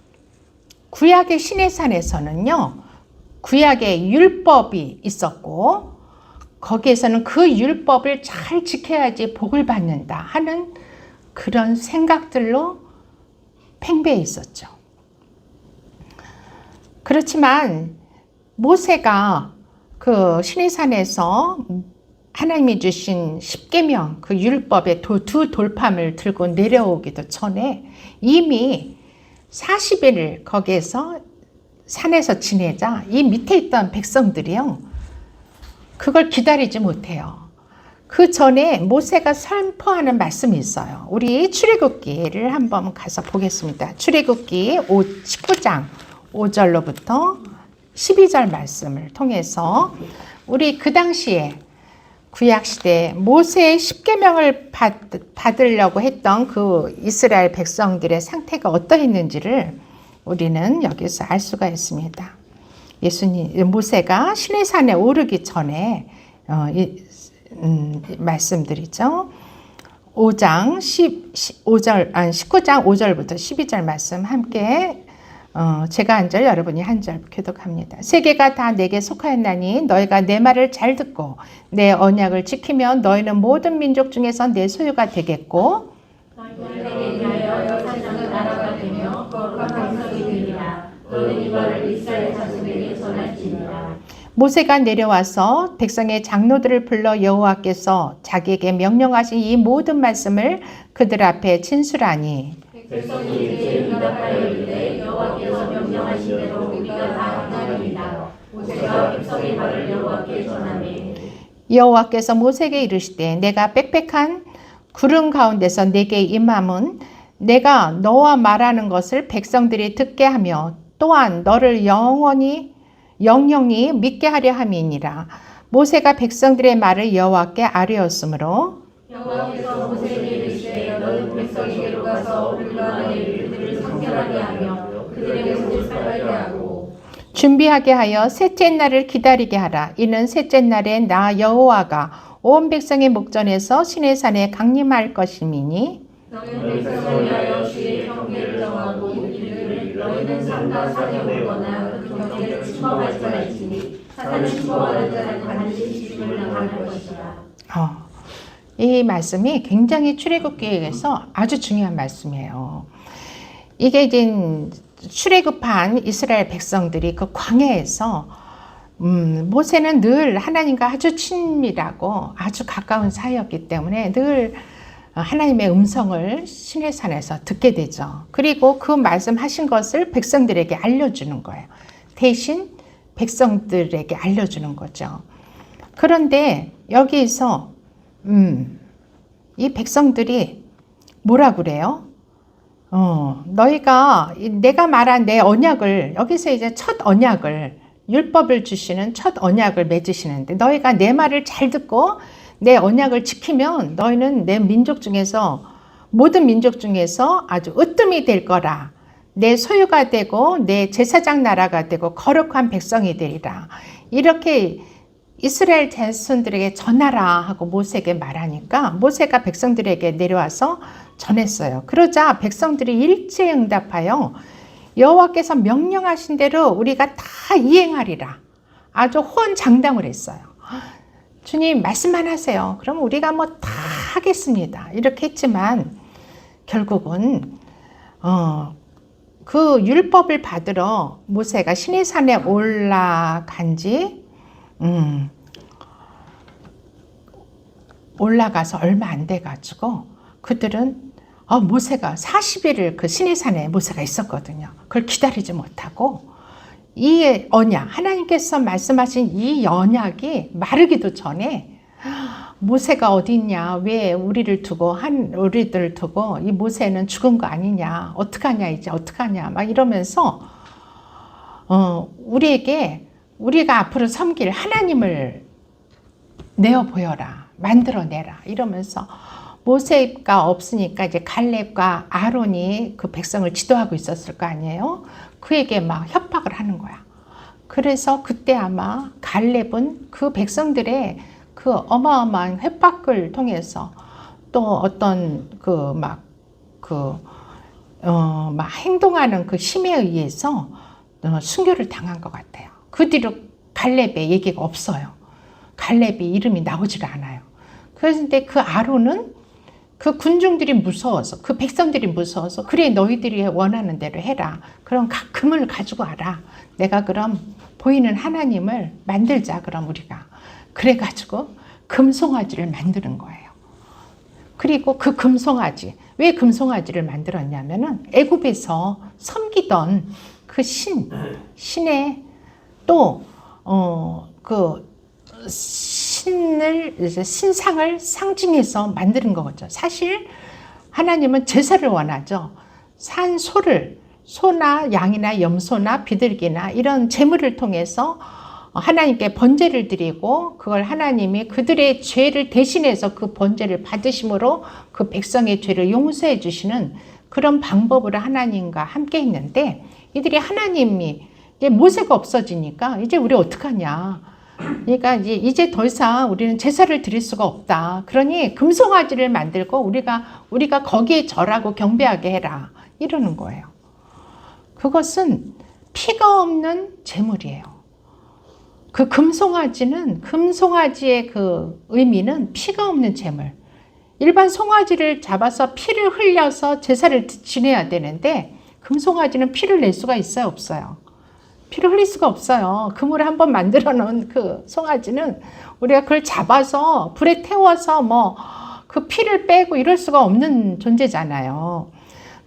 구약의 시내산에서는요, 구약의 율법이 있었고 거기에서는 그 율법을 잘 지켜야지 복을 받는다 하는 그런 생각들로 팽배해 있었죠. 그렇지만 모세가 그 시내산에서 하나님이 주신 십계명 그 율법의 두 돌판을 들고 내려오기도 전에 이미 40일을 거기에서 산에서 지내자 이 밑에 있던 백성들이요, 그걸 기다리지 못해요. 그 전에 모세가 선포하는 말씀이 있어요. 우리 출애굽기를 한번 가서 보겠습니다. 출애굽기 19장 5절로부터 12절 말씀을 통해서 우리 그 당시에 구약시대에 모세의 십계명을 받으려고 했던 그 이스라엘 백성들의 상태가 어떠했는지를 우리는 여기서 알 수가 있습니다. 모세가 시내산에 오르기 전에 말씀드리죠. 19장 5절부터 12절 말씀 함께 제가 한 절 여러분이 한 절 교독합니다. 세계가 다 내게 속하였나니 너희가 내 말을 잘 듣고 내 언약을 지키면 너희는 모든 민족 중에서 내 소유가 되겠고 너희에게 대하여 세상의 나라가 되며 거룩한 백성이 되리라. 너희는 이거를 이스라엘 자손에게 전할지니라. 모세가 내려와서 백성의 장로들을 불러 여호와께서 자기에게 명령하신 이 모든 말씀을 그들 앞에 진술하니 백성이 이제 응답하여 이르되 여호와께서 명령하신 대로 우리가 다 행하리이다. 모세가 백성의 말을 여호와께 전하매 여호와께서 모세에게 이르시되 내가 빽빽한 구름 가운데서 내게 임함은 내가 너와 말하는 것을 백성들이 듣게 하며 또한 너를 영영히 믿게 하려 함이니라. 모세가 백성들의 말을 여호와께 아뢰었으므로 여호와께서 모세에게 이르시되 너는 백성에게로 가서 불과 내일 그들을 상결하게 하며 그들의 옷을 살게 하고 준비하게 하여 셋째 날을 기다리게 하라. 이는 셋째 날에 나 여호와가 온 백성의 목전에서 시내산에 강림할 것임이니 너희 백성을 위하여 주의 경계를 정하고 이르기를 너희는 삼가 산에 오르거나 그 경계를 침범할 자가 있으니 산을 침범하는 자는 반드시 죽음을 당할 것이다. 이 말씀이 굉장히 출애굽기에서 아주 중요한 말씀이에요. 이게 이제 출애굽한 이스라엘 백성들이 그 광야에서 모세는 늘 하나님과 아주 친밀하고 아주 가까운 사이였기 때문에 늘 하나님의 음성을 시내산에서 듣게 되죠. 그리고 그 말씀하신 것을 백성들에게 알려주는 거예요. 대신 백성들에게 알려주는 거죠. 그런데 여기서 이 백성들이 뭐라 그래요? 너희가 내가 말한 내 언약을, 여기서 이제 첫 언약을, 율법을 주시는 첫 언약을 맺으시는데, 너희가 내 말을 잘 듣고 내 언약을 지키면 너희는 내 민족 중에서, 모든 민족 중에서 아주 으뜸이 될 거라. 내 소유가 되고 내 제사장 나라가 되고 거룩한 백성이 되리라. 이렇게 이스라엘 자손들에게 전하라 하고 모세에게 말하니까 모세가 백성들에게 내려와서 전했어요. 그러자 백성들이 일제에 응답하여 여호와께서 명령하신 대로 우리가 다 이행하리라. 아주 호언장담을 했어요. 주님 말씀만 하세요. 그럼 우리가 뭐 다 하겠습니다. 이렇게 했지만 결국은 그 율법을 받으러 모세가 시내산에 올라간 지 올라가서 얼마 안 돼가지고 그들은 모세가 40일을 그 시내산에 모세가 있었거든요. 그걸 기다리지 못하고 이 언약, 하나님께서 말씀하신 이 언약이 마르기도 전에 모세가 어디 있냐, 왜 우리를 두고 우리들을 두고 이 모세는 죽은 거 아니냐, 어떡하냐 이제 어떡하냐 막 이러면서 우리에게 우리가 앞으로 섬길 하나님을 내어 보여라, 만들어내라 이러면서 모세가 없으니까 이제 갈렙과 아론이 그 백성을 지도하고 있었을 거 아니에요. 그에게 막 협박을 하는 거야. 그래서 그때 아마 갈렙은 그 백성들의 그 어마어마한 협박을 통해서 또 어떤 막 행동하는 그 힘에 의해서 순교를 당한 것 같아요. 그 뒤로 갈렙의 얘기가 없어요. 갈렙이 이름이 나오질 않아요. 그런데 그 아론은 그 군중들이 무서워서, 그 백성들이 무서워서, 그래 너희들이 원하는 대로 해라. 그럼 금을 가지고 와라. 내가 그럼 보이는 하나님을 만들자. 그럼 우리가 그래가지고 금송아지를 만드는 거예요. 그리고 그 금송아지, 왜 금송아지를 만들었냐면은 애굽에서 섬기던 그 신의 또 그 신상을 상징해서 만드는 거죠. 사실 하나님은 제사를 원하죠. 산 소나 양이나 염소나 비둘기나 이런 제물을 통해서 하나님께 번제를 드리고 그걸 하나님이 그들의 죄를 대신해서 그 번제를 받으심으로 그 백성의 죄를 용서해 주시는 그런 방법으로 하나님과 함께 있는데, 이들이 하나님이 이제 모세가 없어지니까 이제 우리 어떡하냐. 그러니까 이제 더 이상 우리는 제사를 드릴 수가 없다. 그러니 금송아지를 만들고 우리가 거기에 절하고 경배하게 해라. 이러는 거예요. 그것은 피가 없는 제물이에요. 그 금송아지의 그 의미는 피가 없는 제물. 일반 송아지를 잡아서 피를 흘려서 제사를 지내야 되는데 금송아지는 피를 낼 수가 있어요, 없어요? 피를 흘릴 수가 없어요. 금으로 한번 만들어 놓은 그 송아지는 우리가 그걸 잡아서 불에 태워서 그 피를 빼고 이럴 수가 없는 존재잖아요.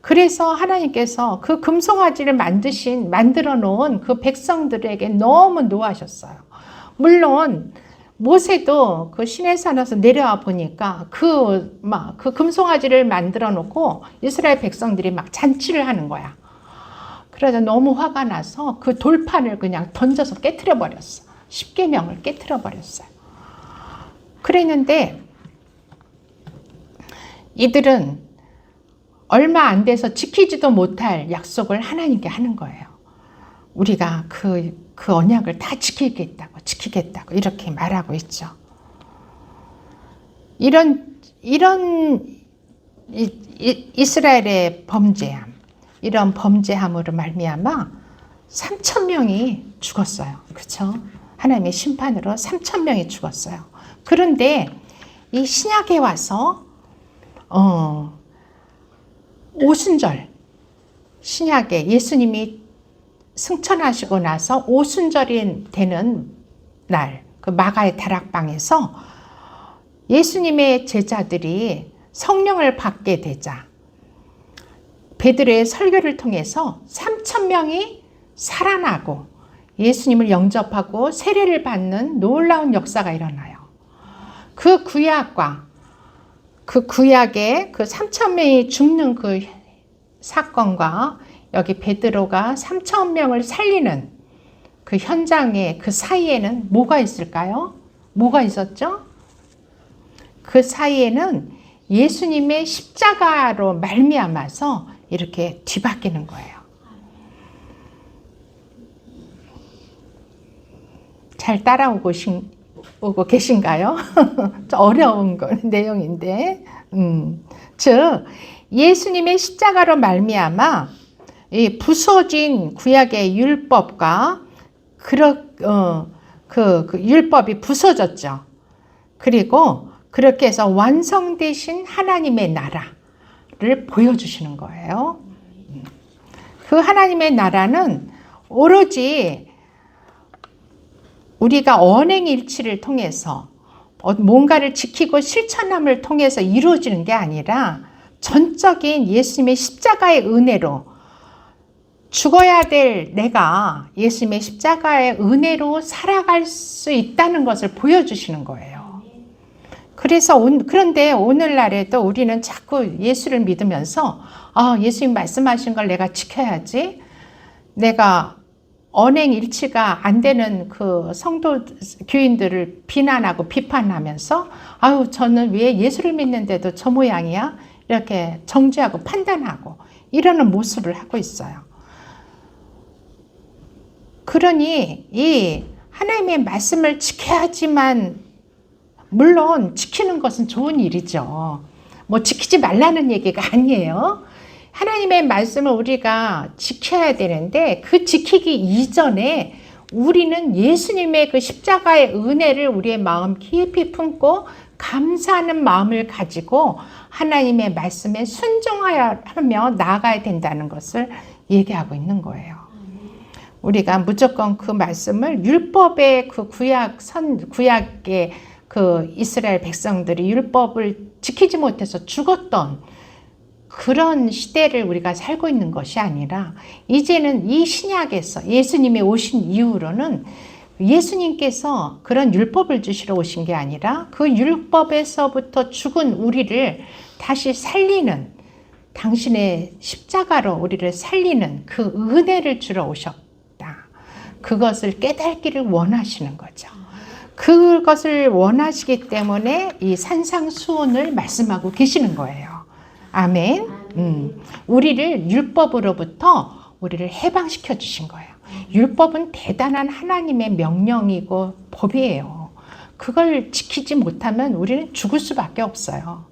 그래서 하나님께서 그 금송아지를 만들어 놓은 그 백성들에게 너무 노하셨어요. 물론 모세도 그 시내산에서 내려와 보니까 그 금송아지를 만들어 놓고 이스라엘 백성들이 막 잔치를 하는 거야. 그러자 너무 화가 나서 그 돌판을 그냥 던져서 깨트려 버렸어. 십계명을 깨트려 버렸어요. 그랬는데 이들은 얼마 안 돼서 지키지도 못할 약속을 하나님께 하는 거예요. 우리가 그 언약을 다 지키겠다고 이렇게 말하고 있죠. 이런 이스라엘의 범죄함, 이런 범죄함으로 말미암아 3천 명이 죽었어요. 그렇죠? 하나님의 심판으로 3천 명이 죽었어요. 그런데 이 신약에 와서 오순절, 신약에 예수님이 승천하시고 나서 오순절이 되는 날, 그 마가의 다락방에서 예수님의 제자들이 성령을 받게 되자 베드로의 설교를 통해서 3천 명이 살아나고 예수님을 영접하고 세례를 받는 놀라운 역사가 일어나요. 그 구약과 그 구약의 그 3천 명이 죽는 그 사건과 여기 베드로가 3천 명을 살리는 그 현장에 그 사이에는 뭐가 있을까요? 뭐가 있었죠? 그 사이에는 예수님의 십자가로 말미암아서 이렇게 뒤바뀌는 거예요. 잘 따라오고 계신가요? 좀 어려운 내용인데, 즉 예수님의 십자가로 말미암아 이 부서진 구약의 율법과 그 율법이 부서졌죠. 그리고 그렇게 해서 완성되신 하나님의 나라를 보여주시는 거예요. 그 하나님의 나라는 오로지 우리가 언행일치를 통해서 뭔가를 지키고 실천함을 통해서 이루어지는 게 아니라 전적인 예수님의 십자가의 은혜로 죽어야 될 내가 예수님의 십자가의 은혜로 살아갈 수 있다는 것을 보여주시는 거예요. 그래서 그런데 오늘날에도 우리는 자꾸 예수를 믿으면서 예수님 말씀하신 걸 내가 지켜야지, 내가 언행일치가 안 되는 그 성도 교인들을 비난하고 비판하면서 저는 왜 예수를 믿는데도 저 모양이야? 이렇게 정죄하고 판단하고 이러는 모습을 하고 있어요. 그러니 이 하나님의 말씀을 지켜야지만, 물론 지키는 것은 좋은 일이죠. 뭐 지키지 말라는 얘기가 아니에요. 하나님의 말씀을 우리가 지켜야 되는데 그 지키기 이전에 우리는 예수님의 그 십자가의 은혜를 우리의 마음 깊이 품고 감사하는 마음을 가지고 하나님의 말씀에 순종하며 나아가야 된다는 것을 얘기하고 있는 거예요. 우리가 무조건 그 말씀을 율법의 그 구약의 그 이스라엘 백성들이 율법을 지키지 못해서 죽었던 그런 시대를 우리가 살고 있는 것이 아니라, 이제는 이 신약에서 예수님이 오신 이후로는 예수님께서 그런 율법을 주시러 오신 게 아니라 그 율법에서부터 죽은 우리를 다시 살리는, 당신의 십자가로 우리를 살리는 그 은혜를 주러 오셨다. 그것을 깨닫기를 원하시는 거죠. 그것을 원하시기 때문에 이 산상수훈을 말씀하고 계시는 거예요. 아멘. 우리를 율법으로부터 우리를 해방시켜 주신 거예요. 율법은 대단한 하나님의 명령이고 법이에요. 그걸 지키지 못하면 우리는 죽을 수밖에 없어요.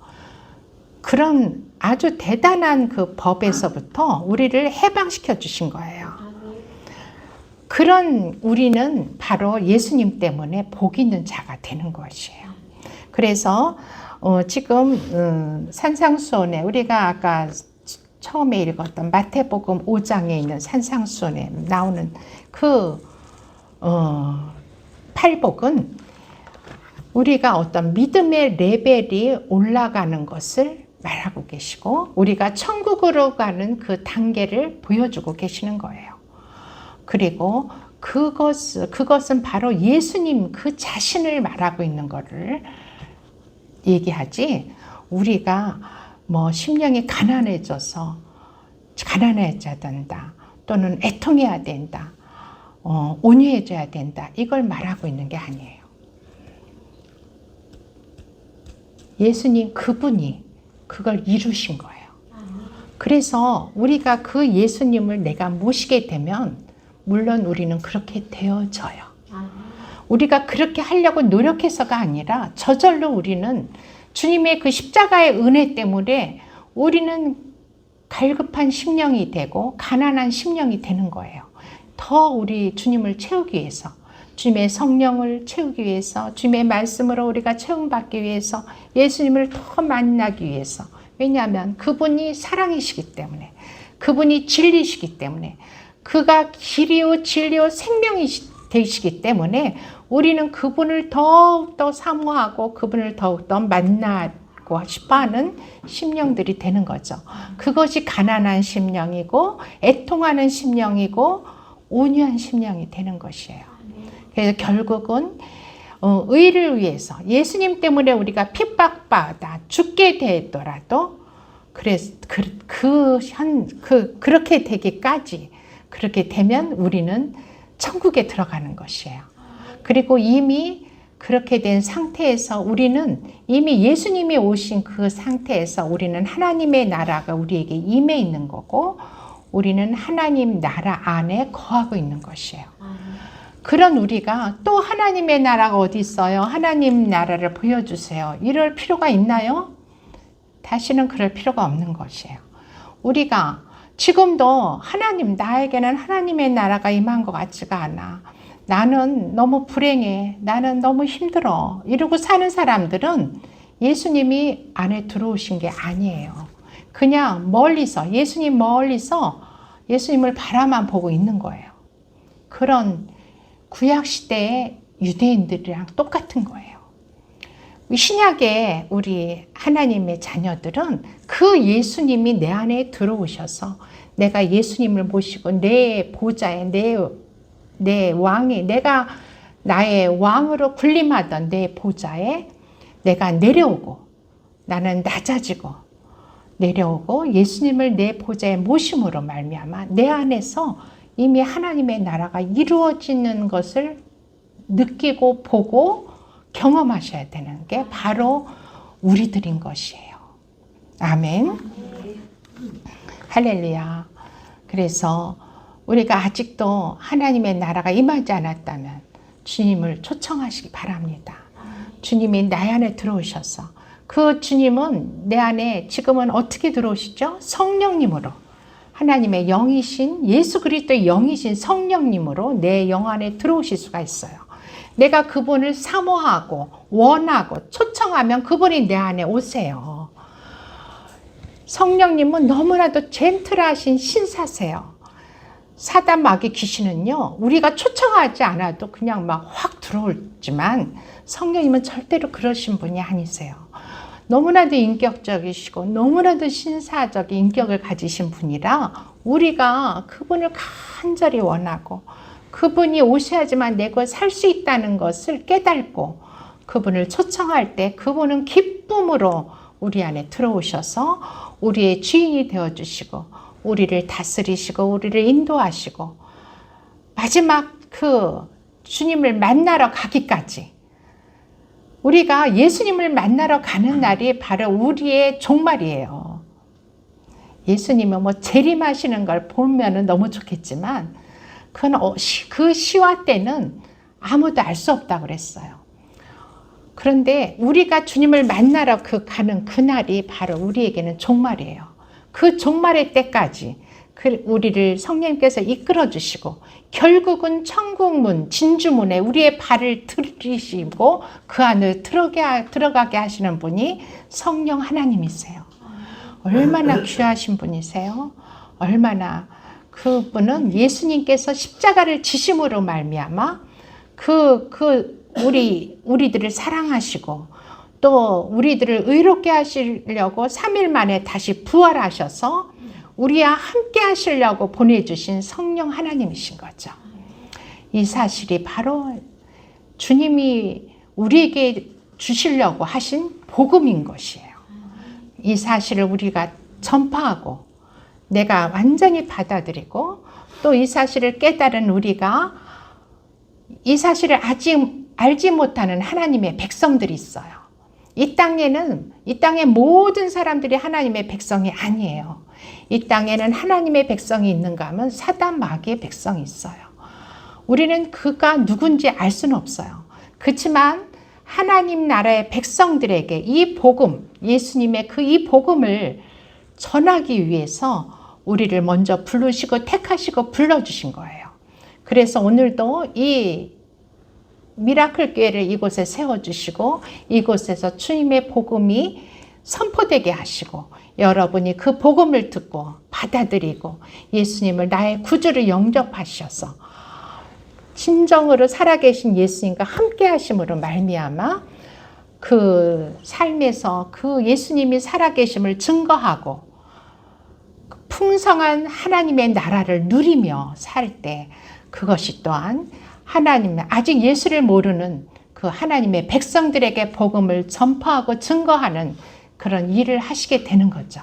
그런 아주 대단한 그 법에서부터 우리를 해방시켜 주신 거예요. 그런 우리는 바로 예수님 때문에 복 있는 자가 되는 것이에요. 그래서 지금 산상수훈에 우리가 아까 처음에 읽었던 마태복음 5장에 있는 산상수훈에 나오는 그 팔복은 우리가 어떤 믿음의 레벨이 올라가는 것을 말하고 계시고, 우리가 천국으로 가는 그 단계를 보여주고 계시는 거예요. 그리고 그것은 바로 예수님 그 자신을 말하고 있는 것을 얘기하지, 우리가 뭐 심령이 가난해져야 된다, 또는 애통해야 된다, 온유해져야 된다, 이걸 말하고 있는 게 아니에요. 예수님 그분이 그걸 이루신 거예요. 그래서 우리가 그 예수님을 내가 모시게 되면 물론 우리는 그렇게 되어져요. 우리가 그렇게 하려고 노력해서가 아니라 저절로 우리는 주님의 그 십자가의 은혜 때문에 우리는 갈급한 심령이 되고 가난한 심령이 되는 거예요. 더 우리 주님을 채우기 위해서, 주님의 성령을 채우기 위해서, 주님의 말씀으로 우리가 채움받기 위해서, 예수님을 더 만나기 위해서. 왜냐하면 그분이 사랑이시기 때문에, 그분이 진리시기 때문에, 그가 길이요 진리요 생명이 되시기 때문에 우리는 그분을 더욱더 사모하고 그분을 더욱더 만나고 싶어하는 심령들이 되는 거죠. 그것이 가난한 심령이고 애통하는 심령이고 온유한 심령이 되는 것이에요. 그래서 결국은 의를 위해서, 예수님 때문에 우리가 핍박받아 죽게 되더라도 그렇게 되기까지, 그렇게 되면 우리는 천국에 들어가는 것이에요. 그리고 이미 그렇게 된 상태에서 우리는 이미 예수님이 오신 그 상태에서 우리는 하나님의 나라가 우리에게 임해 있는 거고, 우리는 하나님 나라 안에 거하고 있는 것이에요. 그런 우리가 또 하나님의 나라가 어디 있어요? 하나님 나라를 보여주세요. 이럴 필요가 있나요? 다시는 그럴 필요가 없는 것이에요. 우리가 지금도 나에게는 하나님의 나라가 임한 것 같지가 않아. 나는 너무 불행해. 나는 너무 힘들어. 이러고 사는 사람들은 예수님이 안에 들어오신 게 아니에요. 그냥 멀리서, 예수님을 바라만 보고 있는 거예요. 그런 구약시대의 유대인들이랑 똑같은 거예요. 신약의 우리 하나님의 자녀들은 그 예수님이 내 안에 들어오셔서 내가 예수님을 모시고 내 보좌에, 내 왕이, 내가 나의 왕으로 군림하던 내 보좌에 내가 내려오고, 나는 낮아지고 내려오고 예수님을 내 보좌에 모심으로 말미암아 내 안에서 이미 하나님의 나라가 이루어지는 것을 느끼고 보고 경험하셔야 되는 게 바로 우리들인 것이에요. 아멘. 할렐루야. 그래서 우리가 아직도 하나님의 나라가 임하지 않았다면 주님을 초청하시기 바랍니다. 주님이 내 안에 들어오셔서, 그 주님은 내 안에 지금은 어떻게 들어오시죠? 성령님으로, 하나님의 영이신, 예수 그리스도의 영이신 성령님으로 내 영 안에 들어오실 수가 있어요. 내가 그분을 사모하고 원하고 초청하면 그분이 내 안에 오세요. 성령님은 너무나도 젠틀하신 신사세요. 사단 마귀 귀신은요, 우리가 초청하지 않아도 그냥 막 확 들어오지만 성령님은 절대로 그러신 분이 아니세요. 너무나도 인격적이시고 너무나도 신사적인 인격을 가지신 분이라 우리가 그분을 간절히 원하고 그분이 오셔야지만 내가 살 수 있다는 것을 깨닫고 그분을 초청할 때 그분은 기쁨으로 우리 안에 들어오셔서 우리의 주인이 되어주시고 우리를 다스리시고 우리를 인도하시고 마지막 그 주님을 만나러 가기까지, 우리가 예수님을 만나러 가는 날이 바로 우리의 종말이에요. 예수님은 뭐 재림하시는 걸 보면 너무 좋겠지만 그 시와 때는 아무도 알 수 없다고 그랬어요. 그런데 우리가 주님을 만나러 가는 그날이 바로 우리에게는 종말이에요. 그 종말의 때까지 우리를 성령님께서 이끌어 주시고 결국은 천국문, 진주문에 우리의 발을 들이시고 그 안을 들어가게 하시는 분이 성령 하나님이세요. 얼마나 귀하신 분이세요. 얼마나 그분은 예수님께서 십자가를 지심으로 말미암아 우리들을 사랑하시고 또 우리들을 의롭게 하시려고 3일 만에 다시 부활하셔서 우리와 함께 하시려고 보내주신 성령 하나님이신 거죠. 이 사실이 바로 주님이 우리에게 주시려고 하신 복음인 것이에요. 이 사실을 우리가 전파하고 내가 완전히 받아들이고 또 이 사실을 깨달은 우리가 이 사실을 아직 알지 못하는 하나님의 백성들이 있어요. 이 땅의 모든 사람들이 하나님의 백성이 아니에요. 이 땅에는 하나님의 백성이 있는가 하면 사단 마귀의 백성이 있어요. 우리는 그가 누군지 알 수는 없어요. 그렇지만 하나님 나라의 백성들에게 이 복음, 예수님의 이 복음을 전하기 위해서 우리를 먼저 부르시고 택하시고 불러주신 거예요. 그래서 오늘도 이 미라클 교회를 이곳에 세워주시고 이곳에서 주님의 복음이 선포되게 하시고 여러분이 그 복음을 듣고 받아들이고 예수님을 나의 구주로 영접하셔서 진정으로 살아계신 예수님과 함께 하심으로 말미암아 그 삶에서 그 예수님이 살아계심을 증거하고 풍성한 하나님의 나라를 누리며 살 때 그것이 또한 하나님, 아직 예수를 모르는 그 하나님의 백성들에게 복음을 전파하고 증거하는 그런 일을 하시게 되는 거죠.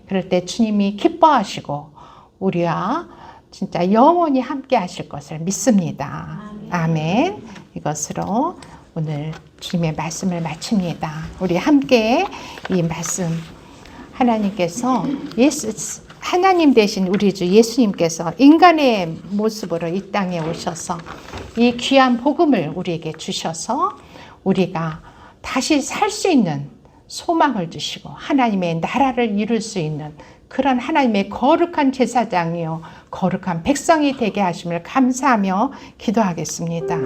그럴 때 주님이 기뻐하시고 우리와 진짜 영원히 함께 하실 것을 믿습니다. 아멘. 이것으로 오늘 주님의 말씀을 마칩니다. 우리 함께 이 말씀 하나님께서 하나님 대신 우리 주 예수님께서 인간의 모습으로 이 땅에 오셔서 이 귀한 복음을 우리에게 주셔서 우리가 다시 살 수 있는 소망을 주시고 하나님의 나라를 이룰 수 있는 그런 하나님의 거룩한 제사장이요 거룩한 백성이 되게 하심을 감사하며 기도하겠습니다.